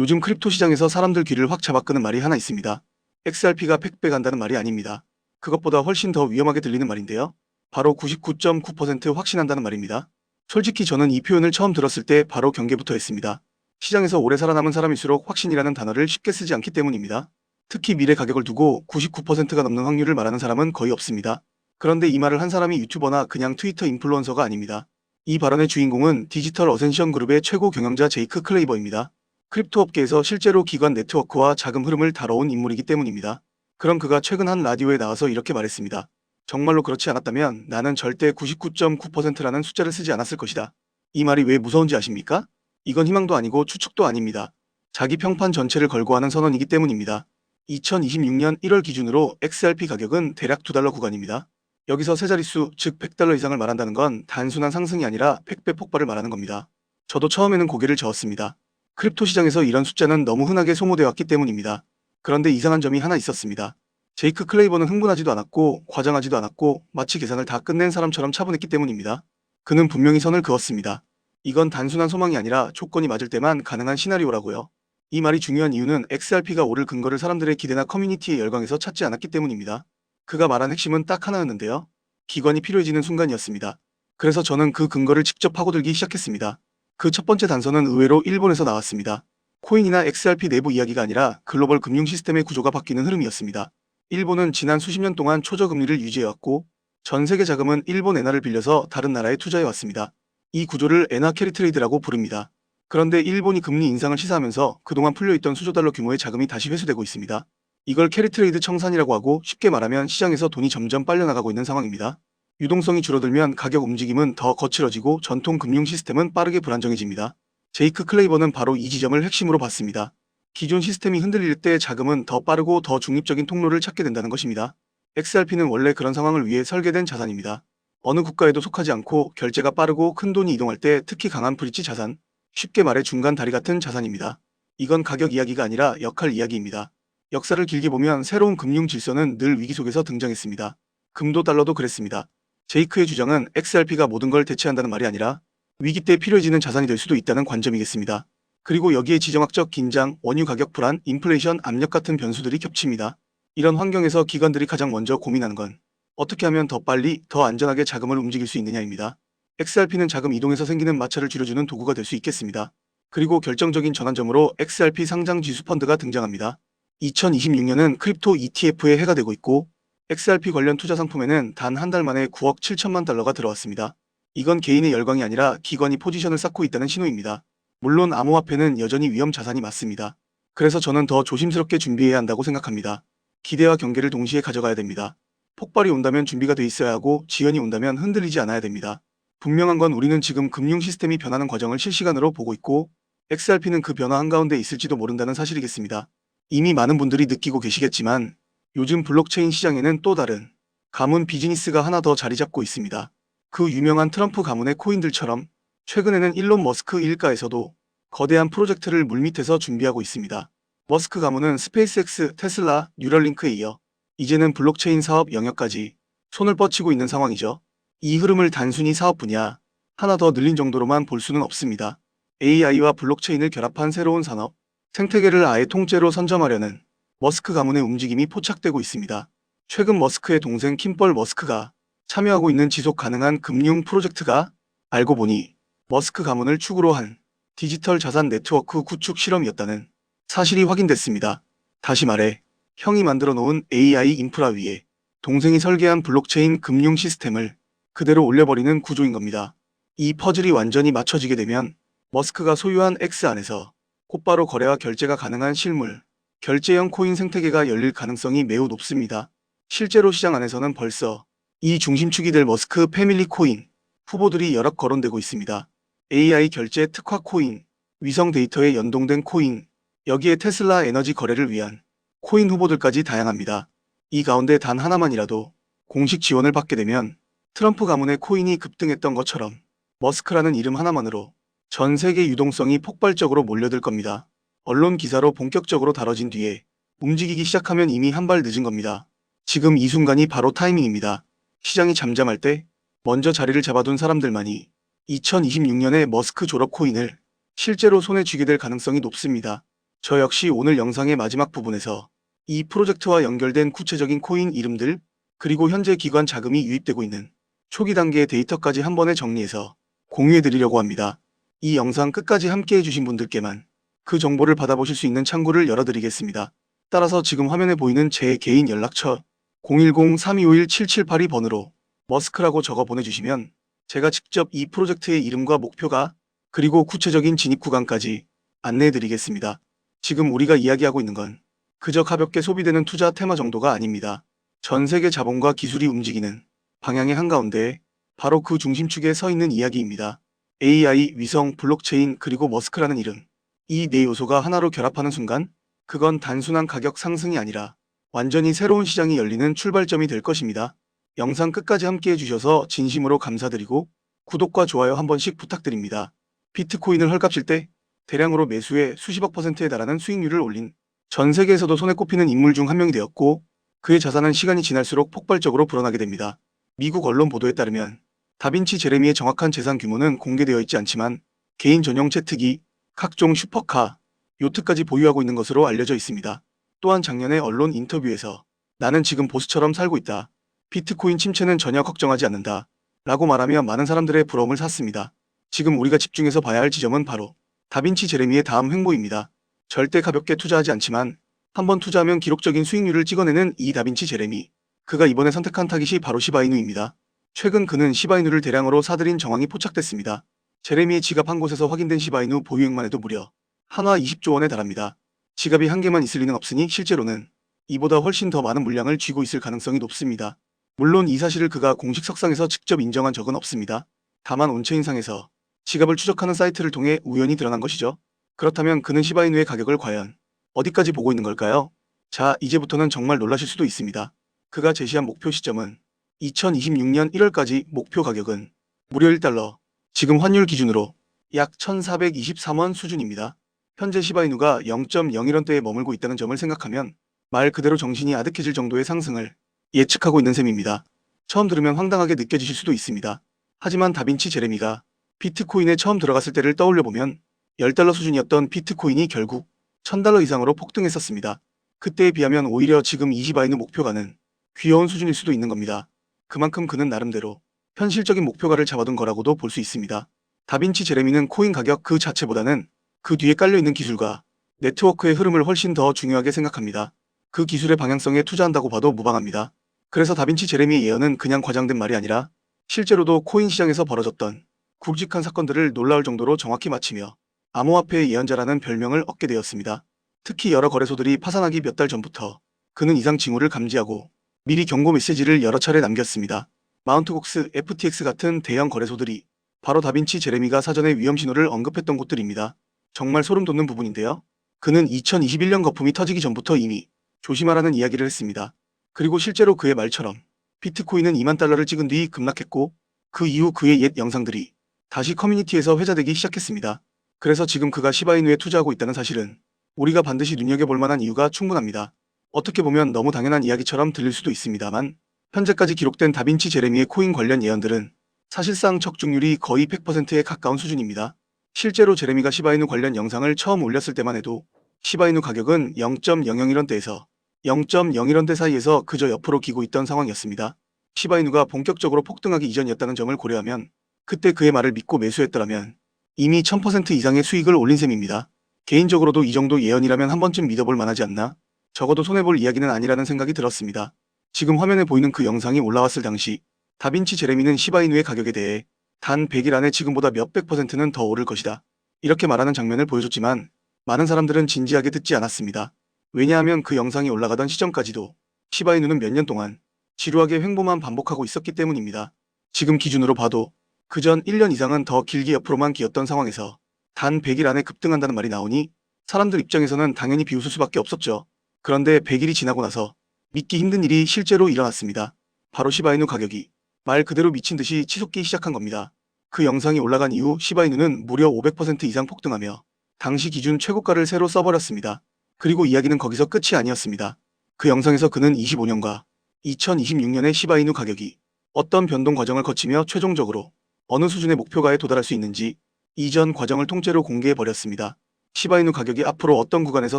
요즘 크립토 시장에서 사람들 귀를 확 잡아끄는 말이 하나 있습니다. XRP가 팩배 간다는 말이 아닙니다. 그것보다 훨씬 더 위험하게 들리는 말인데요. 바로 99.9% 확신한다는 말입니다. 솔직히 저는 이 표현을 처음 들었을 때 바로 경계부터 했습니다. 시장에서 오래 살아남은 사람일수록 확신이라는 단어를 쉽게 쓰지 않기 때문입니다. 특히 미래 가격을 두고 99%가 넘는 확률을 말하는 사람은 거의 없습니다. 그런데 이 말을 한 사람이 유튜버나 그냥 트위터 인플루언서가 아닙니다. 이 발언의 주인공은 디지털 어센션 그룹의 최고 경영자 제이크 클레이버입니다. 크립토 업계에서 실제로 기관 네트워크와 자금 흐름을 다뤄온 인물이기 때문입니다. 그럼 그가 최근 한 라디오에 나와서 이렇게 말했습니다. 정말로 그렇지 않았다면 나는 절대 99.9%라는 숫자를 쓰지 않았을 것이다. 이 말이 왜 무서운지 아십니까? 이건 희망도 아니고 추측도 아닙니다. 자기 평판 전체를 걸고 하는 선언이기 때문입니다. 2026년 1월 기준으로 XRP 가격은 대략 $2 구간입니다. 여기서 세 자릿수, 즉 $100 이상을 말한다는 건 단순한 상승이 아니라 팩배 폭발을 말하는 겁니다. 저도 처음에는 고개를 저었습니다. 크립토 시장에서 이런 숫자는 너무 흔하게 소모되어 왔기 때문입니다. 그런데 이상한 점이 하나 있었습니다. 제이크 클레이버는 흥분하지도 않았고 과장하지도 않았고 마치 계산을 다 끝낸 사람처럼 차분했기 때문입니다. 그는 분명히 선을 그었습니다. 이건 단순한 소망이 아니라 조건이 맞을 때만 가능한 시나리오라고요. 이 말이 중요한 이유는 XRP가 오를 근거를 사람들의 기대나 커뮤니티의 열광에서 찾지 않았기 때문입니다. 그가 말한 핵심은 딱 하나였는데요. 기관이 필요해지는 순간이었습니다. 그래서 저는 그 근거를 직접 파고들기 시작했습니다. 그 첫 번째 단서는 의외로 일본에서 나왔습니다. 코인이나 XRP 내부 이야기가 아니라 글로벌 금융 시스템의 구조가 바뀌는 흐름이었습니다. 일본은 지난 수십 년 동안 초저금리를 유지해왔고 전 세계 자금은 일본 엔화를 빌려서 다른 나라에 투자해왔습니다. 이 구조를 엔화 캐리 트레이드라고 부릅니다. 그런데 일본이 금리 인상을 시사하면서 그동안 풀려있던 수조 달러 규모의 자금이 다시 회수되고 있습니다. 이걸 캐리 트레이드 청산이라고 하고 쉽게 말하면 시장에서 돈이 점점 빨려나가고 있는 상황입니다. 유동성이 줄어들면 가격 움직임은 더 거칠어지고 전통 금융 시스템은 빠르게 불안정해집니다. 제이크 클레이버는 바로 이 지점을 핵심으로 봤습니다. 기존 시스템이 흔들릴 때 자금은 더 빠르고 더 중립적인 통로를 찾게 된다는 것입니다. XRP는 원래 그런 상황을 위해 설계된 자산입니다. 어느 국가에도 속하지 않고 결제가 빠르고 큰 돈이 이동할 때 특히 강한 브릿지 자산, 쉽게 말해 중간 다리 같은 자산입니다. 이건 가격 이야기가 아니라 역할 이야기입니다. 역사를 길게 보면 새로운 금융 질서는 늘 위기 속에서 등장했습니다. 금도 달러도 그랬습니다. 제이크의 주장은 XRP가 모든 걸 대체한다는 말이 아니라 위기 때 필요해지는 자산이 될 수도 있다는 관점이겠습니다. 그리고 여기에 지정학적 긴장, 원유 가격 불안, 인플레이션 압력 같은 변수들이 겹칩니다. 이런 환경에서 기관들이 가장 먼저 고민하는 건 어떻게 하면 더 빨리, 더 안전하게 자금을 움직일 수 있느냐입니다. XRP는 자금 이동에서 생기는 마찰을 줄여주는 도구가 될 수 있겠습니다. 그리고 결정적인 전환점으로 XRP 상장 지수 펀드가 등장합니다. 2026년은 크립토 ETF의 해가 되고 있고 XRP 관련 투자 상품에는 단 한 달 만에 9억 7천만 달러가 들어왔습니다. 이건 개인의 열광이 아니라 기관이 포지션을 쌓고 있다는 신호입니다. 물론 암호화폐는 여전히 위험 자산이 맞습니다. 그래서 저는 더 조심스럽게 준비해야 한다고 생각합니다. 기대와 경계를 동시에 가져가야 됩니다. 폭발이 온다면 준비가 돼 있어야 하고 지연이 온다면 흔들리지 않아야 됩니다. 분명한 건 우리는 지금 금융 시스템이 변하는 과정을 실시간으로 보고 있고 XRP는 그 변화 한가운데 있을지도 모른다는 사실이겠습니다. 이미 많은 분들이 느끼고 계시겠지만 요즘 블록체인 시장에는 또 다른 가문 비즈니스가 하나 더 자리 잡고 있습니다. 그 유명한 트럼프 가문의 코인들처럼 최근에는 일론 머스크 일가에서도 거대한 프로젝트를 물밑에서 준비하고 있습니다. 머스크 가문은 스페이스X, 테슬라, 뉴럴링크에 이어 이제는 블록체인 사업 영역까지 손을 뻗치고 있는 상황이죠. 이 흐름을 단순히 사업 분야 하나 더 늘린 정도로만 볼 수는 없습니다. AI와 블록체인을 결합한 새로운 산업, 생태계를 아예 통째로 선점하려는 머스크 가문의 움직임이 포착되고 있습니다. 최근 머스크의 동생 킴벌 머스크가 참여하고 있는 지속 가능한 금융 프로젝트가 알고 보니 머스크 가문을 축으로 한 디지털 자산 네트워크 구축 실험이었다는 사실이 확인됐습니다. 다시 말해 형이 만들어 놓은 AI 인프라 위에 동생이 설계한 블록체인 금융 시스템을 그대로 올려버리는 구조인 겁니다. 이 퍼즐이 완전히 맞춰지게 되면 머스크가 소유한 X 안에서 곧바로 거래와 결제가 가능한 실물, 결제형 코인 생태계가 열릴 가능성이 매우 높습니다. 실제로 시장 안에서는 벌써 이 중심축이 될 머스크 패밀리 코인 후보들이 여럿 거론되고 있습니다. AI 결제 특화 코인, 위성 데이터에 연동된 코인, 여기에 테슬라 에너지 거래를 위한 코인 후보들까지 다양합니다. 이 가운데 단 하나만이라도 공식 지원을 받게 되면 트럼프 가문의 코인이 급등했던 것처럼 머스크라는 이름 하나만으로 전 세계 유동성이 폭발적으로 몰려들 겁니다. 언론 기사로 본격적으로 다뤄진 뒤에 움직이기 시작하면 이미 한 발 늦은 겁니다. 지금 이 순간이 바로 타이밍입니다. 시장이 잠잠할 때 먼저 자리를 잡아둔 사람들만이 2026년에 머스크 졸업 코인을 실제로 손에 쥐게 될 가능성이 높습니다. 저 역시 오늘 영상의 마지막 부분에서 이 프로젝트와 연결된 구체적인 코인 이름들, 그리고 현재 기관 자금이 유입되고 있는 초기 단계의 데이터까지 한 번에 정리해서 공유해 드리려고 합니다. 이 영상 끝까지 함께 해주신 분들께만 그 정보를 받아보실 수 있는 창구를 열어드리겠습니다. 따라서 지금 화면에 보이는 제 개인 연락처 010-3251-7782번으로 머스크라고 적어 보내주시면 제가 직접 이 프로젝트의 이름과 목표가 그리고 구체적인 진입 구간까지 안내해 드리겠습니다. 지금 우리가 이야기하고 있는 건 그저 가볍게 소비되는 투자 테마 정도가 아닙니다. 전 세계 자본과 기술이 움직이는 방향의 한가운데 바로 그 중심축에 서 있는 이야기입니다. AI, 위성, 블록체인, 그리고 머스크라는 이름. 이 네 요소가 하나로 결합하는 순간 그건 단순한 가격 상승이 아니라 완전히 새로운 시장이 열리는 출발점이 될 것입니다. 영상 끝까지 함께 해주셔서 진심으로 감사드리고 구독과 좋아요 한 번씩 부탁드립니다. 비트코인을 헐값일 때 대량으로 매수해 수십억 %에 달하는 수익률을 올린 전 세계에서도 손에 꼽히는 인물 중 한 명이 되었고 그의 자산은 시간이 지날수록 폭발적으로 불어나게 됩니다. 미국 언론 보도에 따르면 다빈치 제레미의 정확한 재산 규모는 공개되어 있지 않지만 개인 전용 제트기, 각종 슈퍼카, 요트까지 보유하고 있는 것으로 알려져 있습니다. 또한 작년에 언론 인터뷰에서 나는 지금 보스처럼 살고 있다. 비트코인 침체는 전혀 걱정하지 않는다. 라고 말하며 많은 사람들의 부러움을 샀습니다. 지금 우리가 집중해서 봐야 할 지점은 바로 다빈치 제레미의 다음 횡보입니다. 절대 가볍게 투자하지 않지만 한번 투자하면 기록적인 수익률을 찍어내는 이 다빈치 제레미. 그가 이번에 선택한 타깃이 바로 시바이누입니다. 최근 그는 시바이누를 대량으로 사들인 정황이 포착됐습니다. 제레미의 지갑 한 곳에서 확인된 시바이누 보유액만 해도 무려 한화 20조 원에 달합니다. 지갑이 한 개만 있을 리는 없으니 실제로는 이보다 훨씬 더 많은 물량을 쥐고 있을 가능성이 높습니다. 물론 이 사실을 그가 공식 석상에서 직접 인정한 적은 없습니다. 다만 온체인상에서 지갑을 추적하는 사이트를 통해 우연히 드러난 것이죠. 그렇다면 그는 시바이누의 가격을 과연 어디까지 보고 있는 걸까요? 자, 이제부터는 정말 놀라실 수도 있습니다. 그가 제시한 목표 시점은 2026년 1월까지 목표 가격은 무려 1달러, 지금 환율 기준으로 약 1423원 수준입니다. 현재 시바이누가 0.01원대에 머물고 있다는 점을 생각하면 말 그대로 정신이 아득해질 정도의 상승을 예측하고 있는 셈입니다. 처음 들으면 황당하게 느껴지실 수도 있습니다. 하지만 다빈치 제레미가 비트코인에 처음 들어갔을 때를 떠올려보면 10달러 수준이었던 비트코인이 결국 1000달러 이상으로 폭등했었습니다. 그때에 비하면 오히려 지금 이 시바이누 목표가는 귀여운 수준일 수도 있는 겁니다. 그만큼 그는 나름대로 현실적인 목표가를 잡아둔 거라고도 볼 수 있습니다. 다빈치 제레미는 코인 가격 그 자체보다는 그 뒤에 깔려있는 기술과 네트워크의 흐름을 훨씬 더 중요하게 생각합니다. 그 기술의 방향성에 투자한다고 봐도 무방합니다. 그래서 다빈치 제레미의 예언은 그냥 과장된 말이 아니라 실제로도 코인 시장에서 벌어졌던 굵직한 사건들을 놀라울 정도로 정확히 맞히며 암호화폐의 예언자라는 별명을 얻게 되었습니다. 특히 여러 거래소들이 파산하기 몇 달 전부터 그는 이상 징후를 감지하고 미리 경고 메시지를 여러 차례 남겼습니다. 마운트곡스, FTX 같은 대형 거래소들이 바로 다빈치 제레미가 사전에 위험 신호를 언급했던 곳들입니다. 정말 소름 돋는 부분인데요. 그는 2021년 거품이 터지기 전부터 이미 조심하라는 이야기를 했습니다. 그리고 실제로 그의 말처럼 비트코인은 2만 달러를 찍은 뒤 급락했고 그 이후 그의 옛 영상들이 다시 커뮤니티에서 회자되기 시작했습니다. 그래서 지금 그가 시바이누에 투자하고 있다는 사실은 우리가 반드시 눈여겨볼 만한 이유가 충분합니다. 어떻게 보면 너무 당연한 이야기처럼 들릴 수도 있습니다만 현재까지 기록된 다빈치 제레미의 코인 관련 예언들은 사실상 적중률이 거의 100%에 가까운 수준입니다. 실제로 제레미가 시바이누 관련 영상을 처음 올렸을 때만 해도 시바이누 가격은 0.001원대에서 0.01원대 사이에서 그저 옆으로 기고 있던 상황이었습니다. 시바이누가 본격적으로 폭등하기 이전이었다는 점을 고려하면 그때 그의 말을 믿고 매수했더라면 이미 1000% 이상의 수익을 올린 셈입니다. 개인적으로도 이 정도 예언이라면 한 번쯤 믿어볼 만하지 않나? 적어도 손해볼 이야기는 아니라는 생각이 들었습니다. 지금 화면에 보이는 그 영상이 올라왔을 당시 다빈치 제레미는 시바이누의 가격에 대해 단 100일 안에 지금보다 몇백 %는 더 오를 것이다. 이렇게 말하는 장면을 보여줬지만 많은 사람들은 진지하게 듣지 않았습니다. 왜냐하면 그 영상이 올라가던 시점까지도 시바이누는 몇 년 동안 지루하게 횡보만 반복하고 있었기 때문입니다. 지금 기준으로 봐도 그전 1년 이상은 더 길게 옆으로만 기었던 상황에서 단 100일 안에 급등한다는 말이 나오니 사람들 입장에서는 당연히 비웃을 수밖에 없었죠. 그런데 100일이 지나고 나서 믿기 힘든 일이 실제로 일어났습니다. 바로 시바이누 가격이 말 그대로 미친 듯이 치솟기 시작한 겁니다. 그 영상이 올라간 이후 시바이누는 무려 500% 이상 폭등하며 당시 기준 최고가를 새로 써버렸습니다. 그리고 이야기는 거기서 끝이 아니었습니다. 그 영상에서 그는 25년과 2026년의 시바이누 가격이 어떤 변동 과정을 거치며 최종적으로 어느 수준의 목표가에 도달할 수 있는지 이전 과정을 통째로 공개해버렸습니다. 시바이누 가격이 앞으로 어떤 구간에서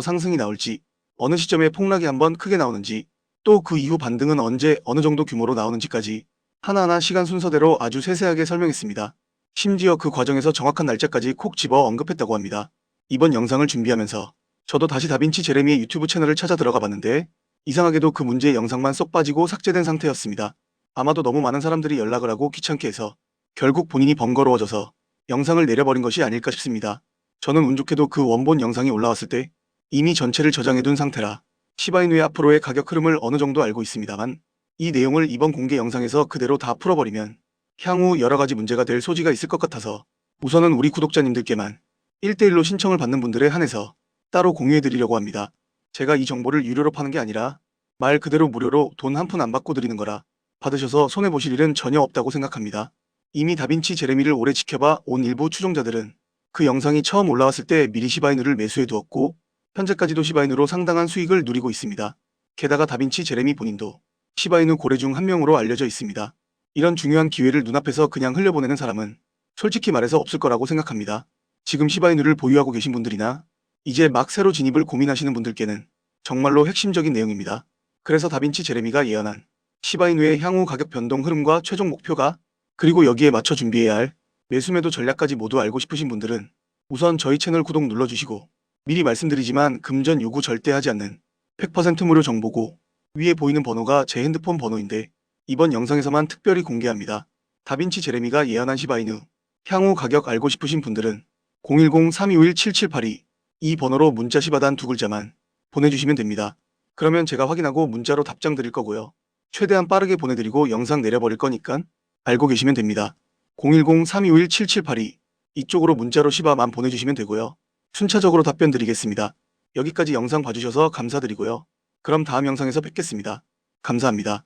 상승이 나올지, 어느 시점에 폭락이 한번 크게 나오는지, 또 그 이후 반등은 언제 어느 정도 규모로 나오는지까지 하나하나 시간 순서대로 아주 세세하게 설명했습니다. 심지어 그 과정에서 정확한 날짜까지 콕 집어 언급했다고 합니다. 이번 영상을 준비하면서 저도 다시 다빈치 제레미의 유튜브 채널을 찾아 들어가 봤는데 이상하게도 그 문제의 영상만 쏙 빠지고 삭제된 상태였습니다. 아마도 너무 많은 사람들이 연락을 하고 귀찮게 해서 결국 본인이 번거로워져서 영상을 내려버린 것이 아닐까 싶습니다. 저는 운 좋게도 그 원본 영상이 올라왔을 때 이미 전체를 저장해둔 상태라 시바이누의 앞으로의 가격 흐름을 어느 정도 알고 있습니다만 이 내용을 이번 공개 영상에서 그대로 다 풀어버리면 향후 여러가지 문제가 될 소지가 있을 것 같아서 우선은 우리 구독자님들께만 1대1로 신청을 받는 분들에 한해서 따로 공유해드리려고 합니다. 제가 이 정보를 유료로 파는 게 아니라 말 그대로 무료로 돈 한 푼 안 받고 드리는 거라 받으셔서 손해보실 일은 전혀 없다고 생각합니다. 이미 다빈치 제레미를 오래 지켜봐 온 일부 추종자들은 그 영상이 처음 올라왔을 때 미리 시바이누를 매수해두었고 현재까지도 시바이누로 상당한 수익을 누리고 있습니다. 게다가 다빈치 제레미 본인도 시바이누 고래 중 한 명으로 알려져 있습니다. 이런 중요한 기회를 눈앞에서 그냥 흘려보내는 사람은 솔직히 말해서 없을 거라고 생각합니다. 지금 시바이누를 보유하고 계신 분들이나 이제 막 새로 진입을 고민하시는 분들께는 정말로 핵심적인 내용입니다. 그래서 다빈치 제레미가 예언한 시바이누의 향후 가격 변동 흐름과 최종 목표가 그리고 여기에 맞춰 준비해야 할 매수매도 전략까지 모두 알고 싶으신 분들은 우선 저희 채널 구독 눌러주시고 미리 말씀드리지만 금전 요구 절대 하지 않는 100% 무료 정보고 위에 보이는 번호가 제 핸드폰 번호인데 이번 영상에서만 특별히 공개합니다. 다빈치 제레미가 예언한 시바이누 향후 가격 알고 싶으신 분들은 010-3251-7782 이 번호로 문자 시바단 두 글자만 보내주시면 됩니다. 그러면 제가 확인하고 문자로 답장 드릴 거고요. 최대한 빠르게 보내드리고 영상 내려버릴 거니까 알고 계시면 됩니다. 010-3251-7782 이쪽으로 문자로 시바만 보내주시면 되고요. 순차적으로 답변 드리겠습니다. 여기까지 영상 봐주셔서 감사드리고요. 그럼 다음 영상에서 뵙겠습니다. 감사합니다.